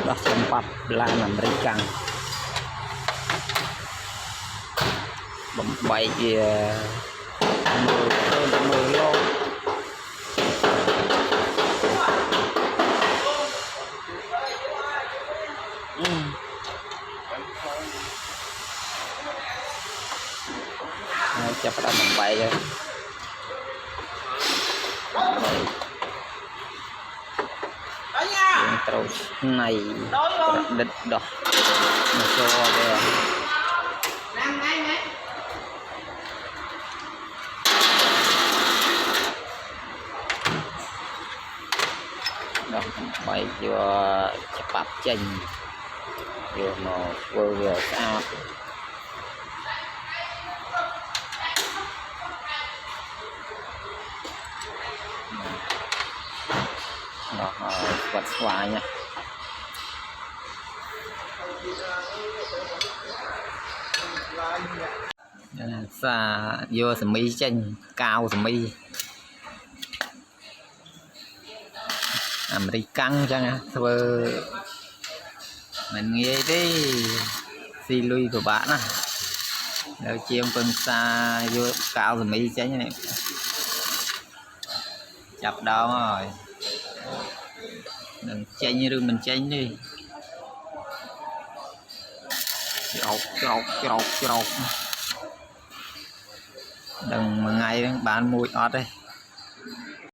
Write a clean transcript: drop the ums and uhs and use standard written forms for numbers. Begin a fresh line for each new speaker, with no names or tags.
đó xem bắp là làm rây căng bấm bay về 10 lô cho bắt đầu bấm bay rồi terus này đứt đó cho về đó bay vừa chập chành vừa màu vừa sao đó vật xoài nha xa vô sầm mi chanh cao sầm mi American chăng thưa mình nghe đi xì lui của bạn á đầu chiêm phân xa vô cao sầm mi chanh này chập đó rồi đừng chanh như mình chanh đi chọc đừng mà ngày bán mùi ọt đây